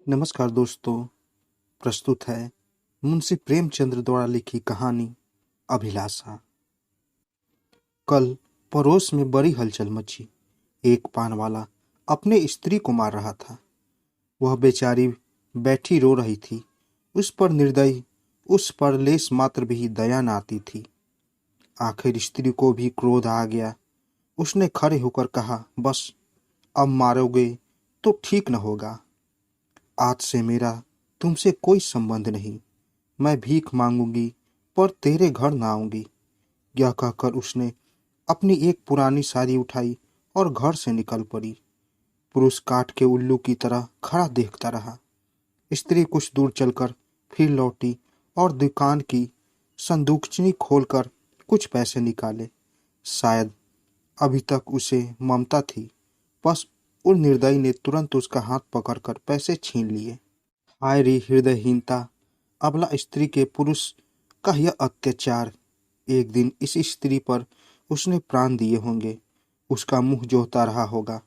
नमस्कार दोस्तों। प्रस्तुत है मुंशी प्रेमचंद्र द्वारा लिखी कहानी अभिलाषा। कल पड़ोस में बड़ी हलचल मची। एक पान वाला अपने स्त्री को मार रहा था। वह बेचारी बैठी रो रही थी। उस पर निर्दयी, उस पर लेस मात्र भी दया न आती थी। आखिर स्त्री को भी क्रोध आ गया। उसने खड़े होकर कहा, बस अब मारोगे तो ठीक न होगा। आज से मेरा तुमसे कोई संबंध नहीं। मैं भीख मांगूंगी पर तेरे घर न आऊंगी। यह कहकर उसने अपनी एक पुरानी साड़ी उठाई और घर से निकल पड़ी। पुरुष काठ के उल्लू की तरह खड़ा देखता रहा। स्त्री कुछ दूर चलकर फिर लौटी और दुकान की संदूकनी खोलकर कुछ पैसे निकाले। शायद अभी तक उसे ममता थी, बस उस निर्दयी ने तुरंत उसका हाथ पकड़कर पैसे छीन लिए। हाय रे हृदयहीनता! अबला स्त्री के पुरुष का यह अत्याचार! एक दिन इस स्त्री पर उसने प्राण दिए होंगे। उसका मुंह जोता रहा होगा,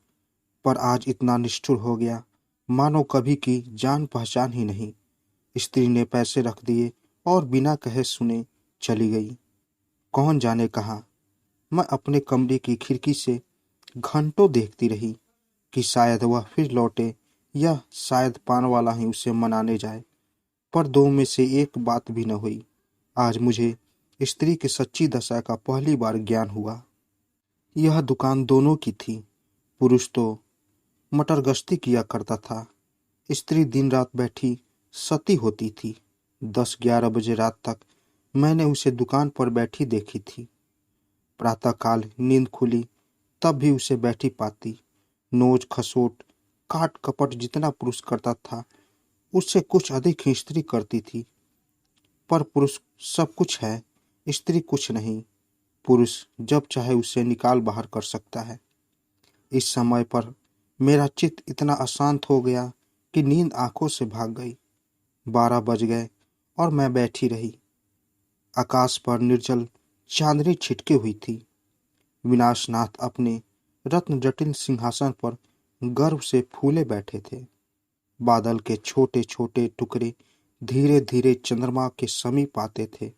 पर आज इतना निष्ठुर हो गया मानो कभी की जान पहचान ही नहीं। स्त्री ने पैसे रख दिए और बिना कहे सुने चली गई। कौन जाने कहाँ। मैं अपने कमरे की खिड़की से घंटों देखती रही कि शायद वह फिर लौटे या शायद पान वाला ही उसे मनाने जाए, पर दो में से एक बात भी न हुई। आज मुझे स्त्री की सच्ची दशा का पहली बार ज्ञान हुआ। यह दुकान दोनों की थी। पुरुष तो मटर गश्ती किया करता था। स्त्री दिन रात बैठी सती होती थी। 10-11 बजे रात तक मैंने उसे दुकान पर बैठी देखी थी। प्रातःकाल नींद खुली तब भी उसे बैठी पाती। नोच खसोट काट कपट जितना पुरुष करता था, उससे कुछ अधिक ही स्त्री करती थी। पर पुरुष सब कुछ है, स्त्री कुछ नहीं। पुरुष जब चाहे उसे निकाल बाहर कर सकता है। इस समय पर मेरा चित्त इतना अशांत हो गया कि नींद आंखों से भाग गई। 12 बज गए और मैं बैठी रही। आकाश पर निर्जल चांदनी छिटकी हुई थी। विनाशनाथ अपने रत्न जटिल सिंहासन पर गर्व से फूले बैठे थे। बादल के छोटे छोटे टुकड़े धीरे धीरे चंद्रमा के समीप आते थे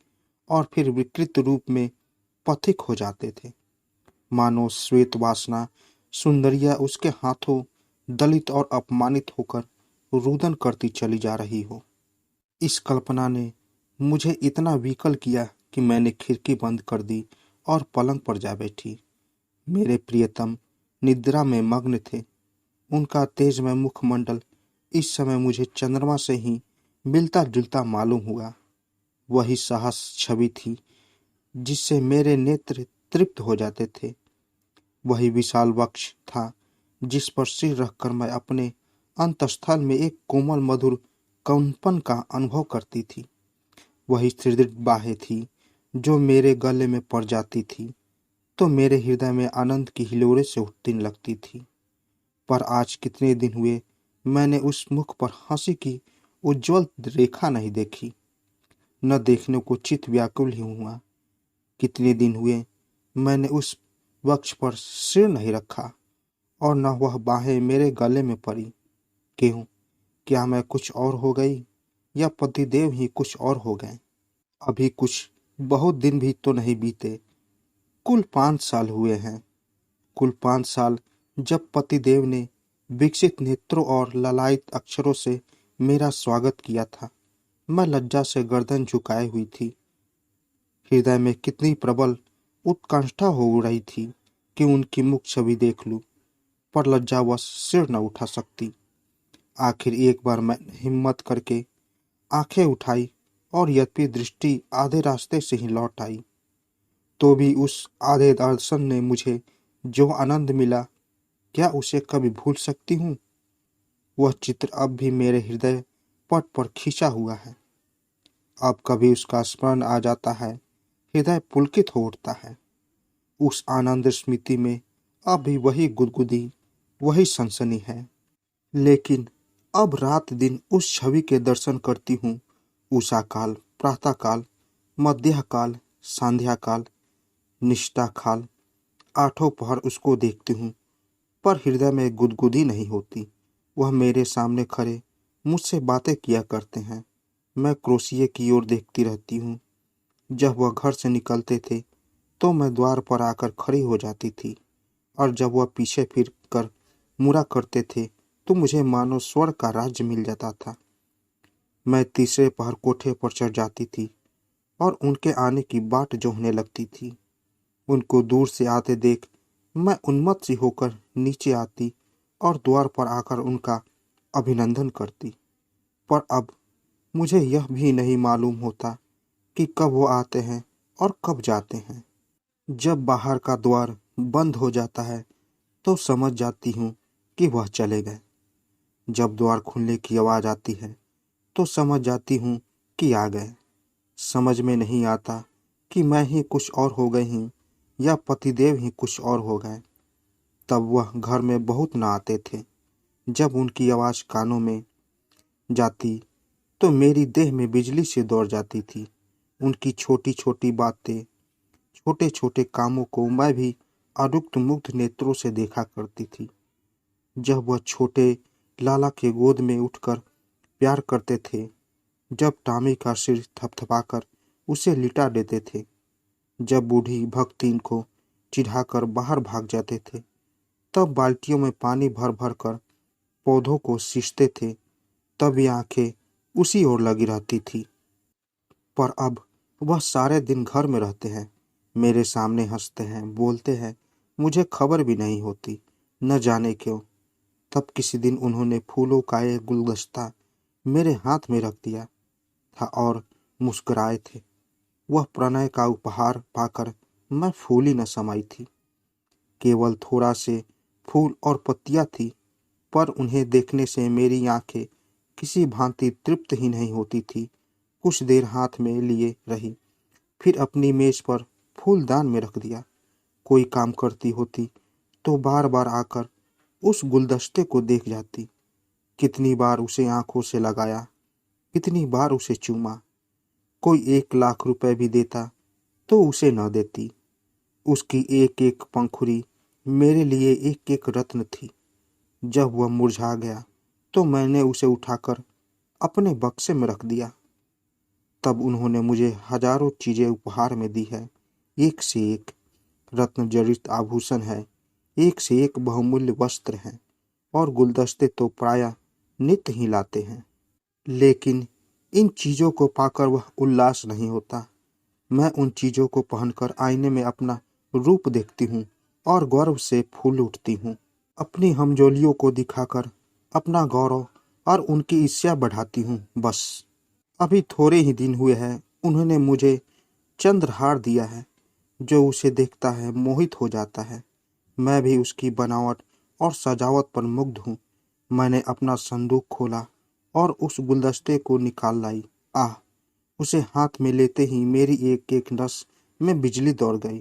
और फिर विकृत रूप में पथिक हो जाते थे, मानो श्वेत वासना सुंदरिया उसके हाथों दलित और अपमानित होकर रुदन करती चली जा रही हो। इस कल्पना ने मुझे इतना विकल किया कि मैंने खिड़की बंद कर दी और पलंग पर जा बैठी। मेरे प्रियतम निद्रा में मग्न थे। उनका तेजमय मुखमंडल इस समय मुझे चंद्रमा से ही मिलता जुलता मालूम हुआ। वही साहस छवि थी जिससे मेरे नेत्र तृप्त हो जाते थे। वही विशाल वक्ष था जिस पर सिर रखकर मैं अपने अंतस्थल में एक कोमल मधुर कंपन का अनुभव करती थी। वही सुदृढ़ बाहें थी जो मेरे गले में पड़ जाती थी तो मेरे हृदय में आनंद की हिलोरें से उठने लगती थी। पर आज कितने दिन हुए मैंने उस मुख पर हंसी की उज्जवल रेखा नहीं देखी। न देखने को चित्त व्याकुल ही हुआ। कितने दिन हुए मैंने उस वक्ष पर सिर नहीं रखा और न वह बाहें मेरे गले में पड़ी। क्यों? क्या मैं कुछ और हो गई या पतिदेव ही कुछ और हो गए? अभी कुछ बहुत दिन भी तो नहीं बीते। कुल 5 साल हुए हैं। कुल 5 साल जब पतिदेव ने विकसित नेत्रों और ललायित अक्षरों से मेरा स्वागत किया था। मैं लज्जा से गर्दन झुकाए हुई थी। हृदय में कितनी प्रबल उत्कंठा हो रही थी कि उनकी मुख छवि देख लूं, पर लज्जावश सिर न उठा सकती। आखिर एक बार मैंने हिम्मत करके आंखें उठाई और यद्यपि दृष्टि आधे रास्ते से ही लौट आई, तो भी उस आधे दर्शन ने मुझे जो आनंद मिला, क्या उसे कभी भूल सकती हूँ? वह चित्र अब भी मेरे हृदय पट पर खींचा हुआ है। अब कभी उसका स्मरण आ जाता है, हृदय पुलकित हो उठता है। उस आनंद स्मृति में अब भी वही गुदगुदी, वही सनसनी है। लेकिन अब रात दिन उस छवि के दर्शन करती हूँ। उषा काल, प्रातः काल, मध्याह काल, संध्या काल, निष्ठा काल, आठों पहर उसको देखती हूँ, पर हृदय में गुदगुदी नहीं होती। वह मेरे सामने खड़े मुझसे बातें किया करते हैं। मैं क्रोशिये की ओर देखती रहती हूँ। जब वह घर से निकलते थे तो मैं द्वार पर आकर खड़ी हो जाती थी, और जब वह पीछे फिर कर मुड़ा करते थे तो मुझे मानो स्वर्ग का राज्य मिल जाता था। मैं तीसरे पहर कोठे पर चढ़ जाती थी और उनके आने की बाट जोहने लगती थी। उनको दूर से आते देख मैं उन्मत्त सी होकर नीचे आती और द्वार पर आकर उनका अभिनंदन करती। पर अब मुझे यह भी नहीं मालूम होता कि कब वो आते हैं और कब जाते हैं। जब बाहर का द्वार बंद हो जाता है तो समझ जाती हूँ कि वह चले गए। जब द्वार खुलने की आवाज़ आती है तो समझ जाती हूँ कि आ गए। समझ में नहीं आता कि मैं ही कुछ और हो गई हूँ या पतिदेव ही कुछ और हो गए। तब वह घर में बहुत न आते थे। जब उनकी आवाज़ कानों में जाती तो मेरी देह में बिजली से दौड़ जाती थी। उनकी छोटी छोटी बातें, छोटे छोटे कामों को मैं भी अरुक्त मुग्ध नेत्रों से देखा करती थी। जब वह छोटे लाला के गोद में उठकर प्यार करते थे, जब टामी का सिर थपथपाकर उसे लिटा देते थे, जब बूढ़ी भक्तिन को चिढ़ाकर बाहर भाग जाते थे, तब बाल्टियों में पानी भर भर कर पौधों को सींचते थे, तब ये आंखें उसी ओर लगी रहती थी। पर अब वह सारे दिन घर में रहते हैं, मेरे सामने हंसते हैं, बोलते हैं, मुझे खबर भी नहीं होती, न जाने क्यों। तब किसी दिन उन्होंने फूलों का एक गुलदस्ता मेरे हाथ में रख दिया था और मुस्कुराए थे। वह प्रणय का उपहार पाकर मैं फूली न समाई थी। केवल थोड़ा से फूल और पत्तियां थी, पर उन्हें देखने से मेरी आंखें किसी भांति तृप्त ही नहीं होती थी। कुछ देर हाथ में लिए रही, फिर अपनी मेज पर फूलदान में रख दिया। कोई काम करती होती तो बार बार आकर उस गुलदस्ते को देख जाती। कितनी बार उसे आंखों से लगाया, कितनी बार उसे चूमा। कोई 1 लाख रुपए भी देता तो उसे न देती। उसकी एक एक पंखुड़ी मेरे लिए एक एक रत्न थी। जब वह मुरझा गया तो मैंने उसे उठाकर अपने बक्से में रख दिया। तब उन्होंने मुझे हजारों चीजें उपहार में दी है। एक से एक रत्न जड़ित आभूषण है, एक से एक बहुमूल्य वस्त्र हैं, और गुलदस्ते तो प्रायः नित्य ही लाते हैं। लेकिन इन चीजों को पाकर वह उल्लास नहीं होता। मैं उन चीजों को पहनकर आईने में अपना रूप देखती हूँ और गौरव से फूल उठती हूँ। अपनी हमजोलियों को दिखाकर अपना गौरव और उनकी ईर्ष्या बढ़ाती हूँ। बस अभी थोड़े ही दिन हुए हैं उन्होंने मुझे चंद्रहार दिया है, जो उसे देखता है मोहित हो जाता है। मैं भी उसकी बनावट और सजावट पर मुग्ध हूँ। मैंने अपना संदूक खोला और उस गुलदस्ते को निकाल लाई। आह! उसे हाथ में लेते ही मेरी एक एक नस में बिजली दौड़ गई।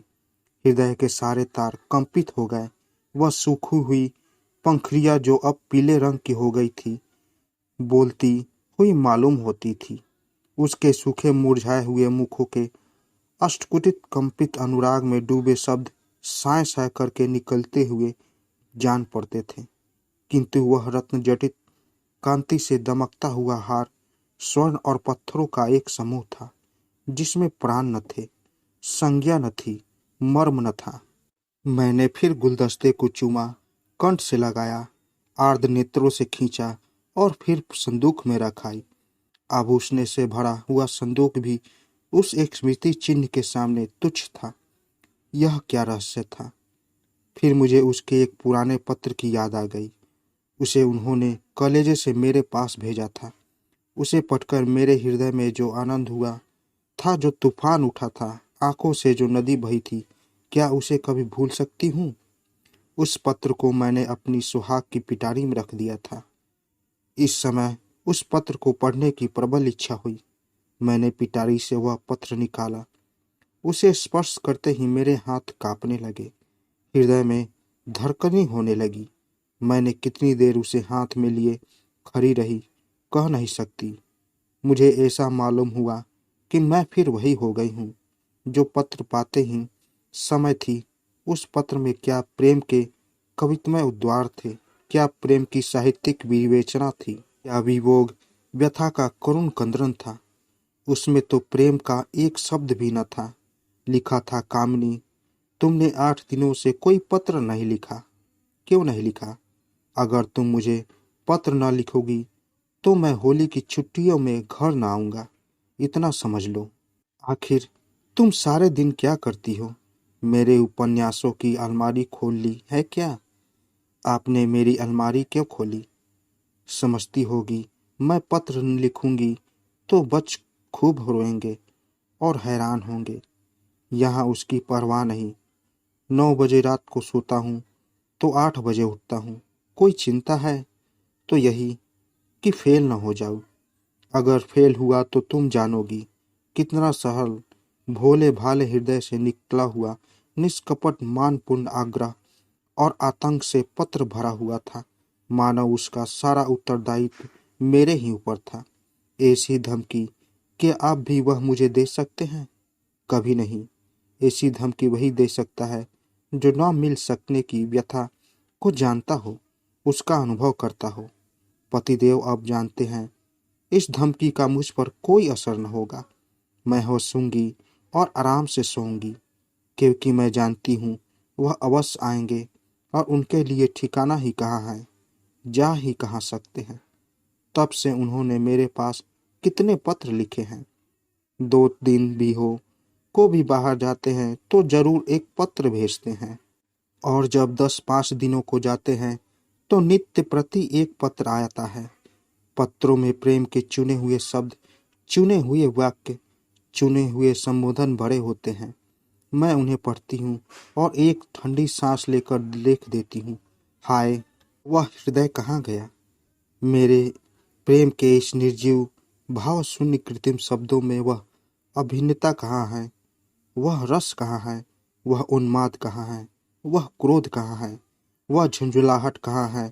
हृदय के सारे तार कंपित हो गए। वह सूखी हुई पंखुड़ियां जो अब पीले रंग की हो गई थी, बोलती हुई मालूम होती थी। उसके सूखे मुरझाए हुए मुखों के अष्टकुटित कंपित अनुराग में डूबे शब्द साय साय करके निकलते हुए जान पड़ते थे। किंतु वह रत्न जटित कांति से दमकता हुआ हार स्वर्ण और पत्थरों का एक समूह था, जिसमें प्राण न थे, संज्ञा न थी, मर्म न था। मैंने फिर गुलदस्ते को चूमा, कंठ से लगाया, आर्द्र नेत्रों से खींचा और फिर संदूक में रखाई। आभूषण से भरा हुआ संदूक भी उस एक स्मृति चिन्ह के सामने तुच्छ था। यह क्या रहस्य था? फिर मुझे उसके एक पुराने पत्र की याद आ गई। उसे उन्होंने कलेजे से मेरे पास भेजा था। उसे पढ़कर मेरे हृदय में जो आनंद हुआ था, जो तूफान उठा था, आंखों से जो नदी बही थी, क्या उसे कभी भूल सकती हूँ? उस पत्र को मैंने अपनी सुहाग की पिटारी में रख दिया था। इस समय उस पत्र को पढ़ने की प्रबल इच्छा हुई। मैंने पिटारी से वह पत्र निकाला। उसे स्पर्श करते ही मेरे हाथ कांपने लगे, हृदय में धड़कनें होने लगी। मैंने कितनी देर उसे हाथ में लिए खड़ी रही, कह नहीं सकती। मुझे ऐसा मालूम हुआ कि मैं फिर वही हो गई हूँ जो पत्र पाते ही समय थी। उस पत्र में क्या प्रेम के कवित्वमय उद्गार थे, क्या प्रेम की साहित्यिक विवेचना थी। क्या विभोग व्यथा का करुण कंदन था। उसमें तो प्रेम का एक शब्द भी न था। लिखा था, कामिनी, तुमने 8 दिनों से कोई पत्र नहीं लिखा। क्यों नहीं लिखा? अगर तुम मुझे पत्र न लिखोगी तो मैं होली की छुट्टियों में घर न आऊंगा, इतना समझ लो। आखिर तुम सारे दिन क्या करती हो? मेरे उपन्यासों की अलमारी खोल ली है क्या? आपने मेरी अलमारी क्यों खोली? समझती होगी मैं पत्र लिखूंगी तो बच खूब रोएंगे और हैरान होंगे। यहाँ उसकी परवाह नहीं। 9 बजे रात को सोता हूँ तो 8 बजे उठता हूँ। कोई चिंता है तो यही कि फेल न हो जाऊँ। अगर फेल हुआ तो तुम जानोगी कितना सरल, भोले भाले हृदय से निकला हुआ निष्कपट मानपूर्ण आग्रह और आतंक से पत्र भरा हुआ था। मानो उसका सारा उत्तरदायित्व मेरे ही ऊपर था। ऐसी धमकी क्या आप भी वह मुझे दे सकते हैं? कभी नहीं। ऐसी धमकी वही दे सकता है जो न मिल सकने की व्यथा को जानता हो, उसका अनुभव करता हो। पतिदेव अब जानते हैं इस धमकी का मुझ पर कोई असर न होगा। मैं हंसूंगी और आराम से सोऊंगी, क्योंकि मैं जानती हूँ वह अवश्य आएंगे और उनके लिए ठिकाना ही कहाँ है, जा ही कहाँ सकते हैं। तब से उन्होंने मेरे पास कितने पत्र लिखे हैं। 2 दिन भी हो को भी बाहर जाते हैं तो जरूर एक पत्र भेजते हैं, और जब 10-5 दिनों को जाते हैं तो नित्य प्रति एक पत्र आता है। पत्रों में प्रेम के चुने हुए शब्द, चुने हुए वाक्य, चुने हुए संबोधन भरे होते हैं। मैं उन्हें पढ़ती हूँ और एक ठंडी सांस लेकर लिख देती हूँ, हाय, वह हृदय कहाँ गया? मेरे प्रेम के इस निर्जीव भाव शून्य कृत्रिम शब्दों में वह अभिन्नता कहाँ है? वह रस कहाँ है? वह उन्माद कहाँ है? वह क्रोध कहाँ है? वह झुंझुलाहट कहाँ है?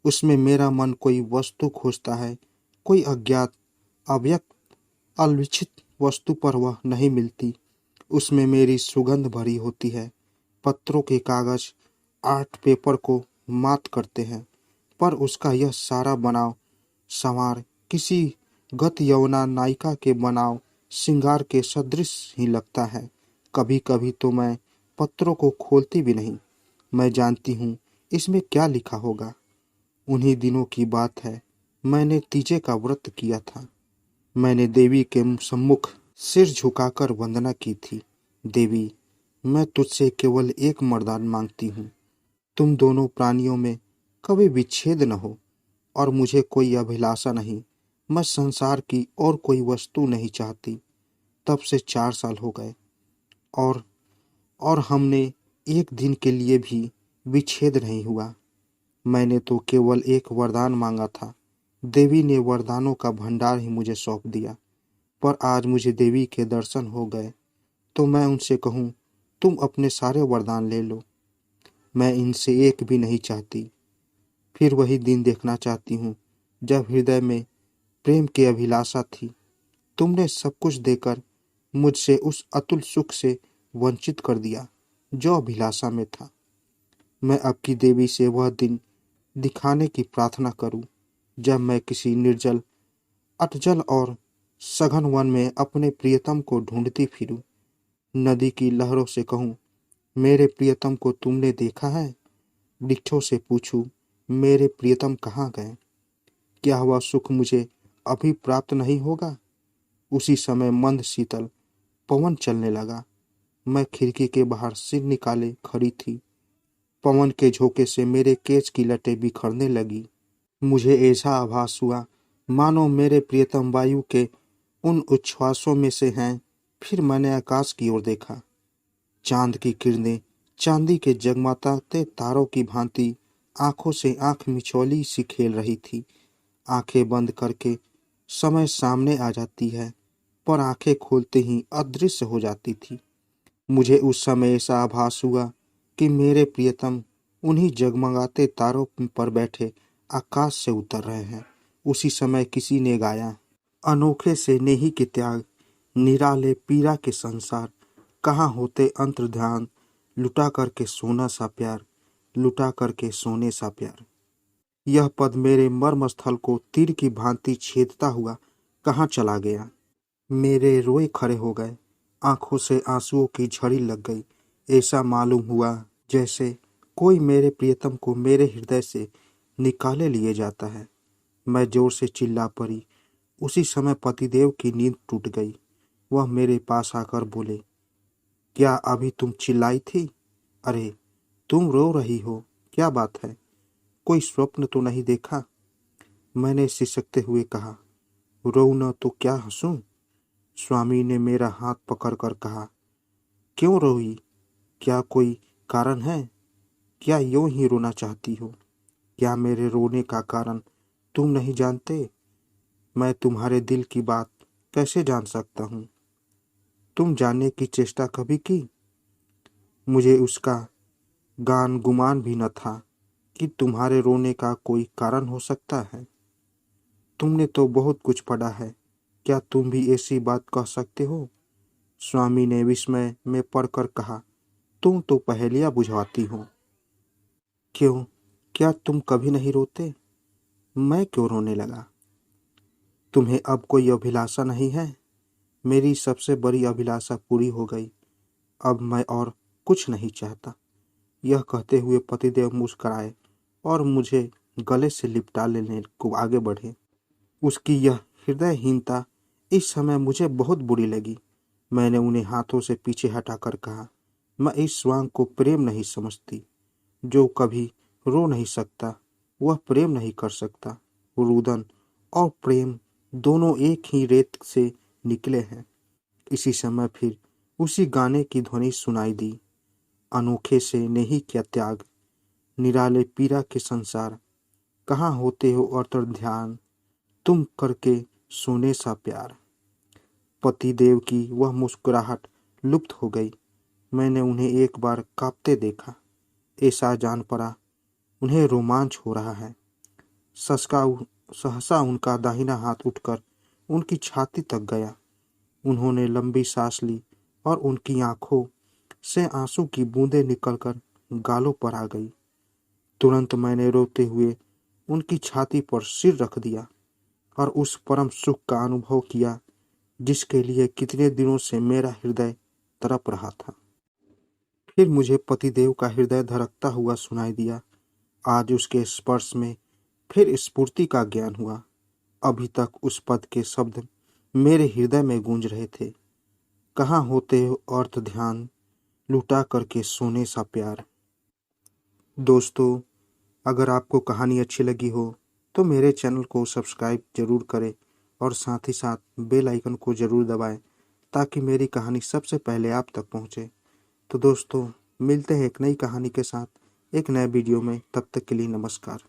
उसमें मेरा मन कोई वस्तु खोजता है, कोई अज्ञात, अव्यक्त, अल्विचित वस्तु पर वह नहीं मिलती। उसमें मेरी सुगंध भरी होती है। पत्रों के कागज आर्ट पेपर को मात करते हैं, पर उसका यह सारा बनाव संवार किसी गत यौवना नायिका के बनाव श्रृंगार के सदृश ही लगता है। कभी कभी तो मैं पत्रों को खोलती भी नहीं। मैं जानती हूँ इसमें क्या लिखा होगा। उन्हीं दिनों की बात है, मैंने तीजे का व्रत किया था। मैंने देवी के सम्मुख सिर झुकाकर वंदना की थी। देवी, मैं तुझसे केवल एक वरदान मांगती हूँ। तुम दोनों प्राणियों में कभी विच्छेद न हो, और मुझे कोई अभिलाषा नहीं। मैं संसार की और कोई वस्तु नहीं चाहती। तब से 4 साल हो गए, और हमने एक दिन के लिए भी विच्छेद नहीं हुआ। मैंने तो केवल एक वरदान मांगा था। देवी ने वरदानों का भंडार ही मुझे सौंप दिया। पर आज मुझे देवी के दर्शन हो गए तो मैं उनसे कहूँ, तुम अपने सारे वरदान ले लो। मैं इनसे एक भी नहीं चाहती। फिर वही दिन देखना चाहती हूँ जब हृदय में प्रेम की अभिलाषा थी। तुमने सब कुछ देकर मुझसे उस अतुल सुख से वंचित कर दिया जो अभिलाषा में था। मैं अब की देवी से वह दिन दिखाने की प्रार्थना करूं जब मैं किसी निर्जल, अटजल और सघन वन में अपने प्रियतम को ढूंढती फिरूं। नदी की लहरों से कहूं, मेरे प्रियतम को तुमने देखा है? वृक्षों से पूछूं, मेरे प्रियतम कहाँ गए? क्या वह सुख मुझे अभी प्राप्त नहीं होगा? उसी समय मंद शीतल पवन चलने लगा। मैं खिड़की के बाहर सिर निकाले खड़ी थी। पवन के झोंके से मेरे केश की लटें बिखरने लगी। मुझे ऐसा आभास हुआ मानो मेरे प्रियतम वायु के उन उच्छ्वासों में से हैं। फिर मैंने आकाश की ओर देखा। चांद की किरणें चांदी के जगमगाते तारों की भांति आंखों से आंख मिचौली सी खेल रही थी। आंखें बंद करके समय सामने आ जाती है, पर आंखें खोलते ही अदृश्य हो जाती थी। मुझे उस समय ऐसा आभास हुआ कि मेरे प्रियतम उन्हीं जगमगाते तारों पर बैठे आकाश से उतर रहे हैं। उसी समय किसी ने गाया, अनोखे से नेही के त्याग, निराले पीरा के संसार, कहाँ होते अंतर्ध्यान, लुटा करके सोना सा प्यार, लुटा करके सोने सा प्यार। यह पद मेरे मर्मस्थल को तीर की भांति छेदता हुआ कहाँ चला गया। मेरे रोए खड़े हो गए, आंखों से आंसुओं की झड़ी लग गई। ऐसा मालूम हुआ जैसे कोई मेरे प्रियतम को मेरे हृदय से निकाले लिए जाता है। मैं जोर से चिल्ला पड़ी। उसी समय पतिदेव की नींद टूट गई। वह मेरे पास आकर बोले, क्या अभी तुम चिल्लाई थी? अरे, तुम रो रही हो, क्या बात है? कोई स्वप्न तो नहीं देखा? मैंने सिसकते हुए कहा, रोऊं न तो क्या हंसूं? स्वामी ने मेरा हाथ पकड़कर कहा, क्यों रोई? क्या कोई कारण है? क्या यूं ही रोना चाहती हो? क्या मेरे रोने का कारण तुम नहीं जानते? मैं तुम्हारे दिल की बात कैसे जान सकता हूँ? तुम जानने की चेष्टा कभी की? मुझे उसका गान गुमान भी न था कि तुम्हारे रोने का कोई कारण हो सकता है। तुमने तो बहुत कुछ पढ़ा है, क्या तुम भी ऐसी बात कह सकते हो? स्वामी ने विस्मय में पढ़कर कहा, तुम तो पहेलियां बुझाती हो। क्यों, क्या तुम कभी नहीं रोते? मैं क्यों रोने लगा? तुम्हें अब कोई अभिलाषा नहीं है? मेरी सबसे बड़ी अभिलाषा पूरी हो गई। अब मैं और कुछ नहीं चाहता। यह कहते हुए पतिदेव मुस्कुराए और मुझे गले से लिपटा लेने को आगे बढ़े। उसकी यह हृदयहीनता इस समय मुझे बहुत बुरी लगी। मैंने उन्हें हाथों से पीछे हटाकर कहा, मैं इस स्वांग को प्रेम नहीं समझती। जो कभी रो नहीं सकता वह प्रेम नहीं कर सकता। रुदन और प्रेम दोनों एक ही रेत से निकले हैं। इसी समय फिर उसी गाने की ध्वनि सुनाई दी, अनोखे से नहीं क्या त्याग, निराले पीरा के संसार, कहाँ होते हो और ध्यान, तुम करके सोने सा प्यार। पतिदेव की वह मुस्कुराहट लुप्त हो गई। मैंने उन्हें एक बार कांपते देखा। ऐसा जान पड़ा उन्हें रोमांच हो रहा है। ससका सहसा उनका दाहिना हाथ उठकर उनकी छाती तक गया। उन्होंने लंबी सांस ली और उनकी आंखों से आंसू की बूंदें निकलकर गालों पर आ गई। तुरंत मैंने रोते हुए उनकी छाती पर सिर रख दिया और उस परम सुख का अनुभव किया जिसके लिए कितने दिनों से मेरा हृदय तड़प रहा था। फिर मुझे पतिदेव का हृदय धड़कता हुआ सुनाई दिया। आज उसके स्पर्श में फिर स्फूर्ति का ज्ञान हुआ। अभी तक उस पद के शब्द मेरे हृदय में गूंज रहे थे, कहाँ होते हो अर्थ ध्यान, लुटा करके सोने सा प्यार। दोस्तों, अगर आपको कहानी अच्छी लगी हो तो मेरे चैनल को सब्सक्राइब जरूर करें और साथ ही साथ बेल आइकन को जरूर दबाएं ताकि मेरी कहानी सबसे पहले आप तक पहुंचे। तो दोस्तों, मिलते हैं एक नई कहानी के साथ एक नए वीडियो में। तब तक के लिए नमस्कार।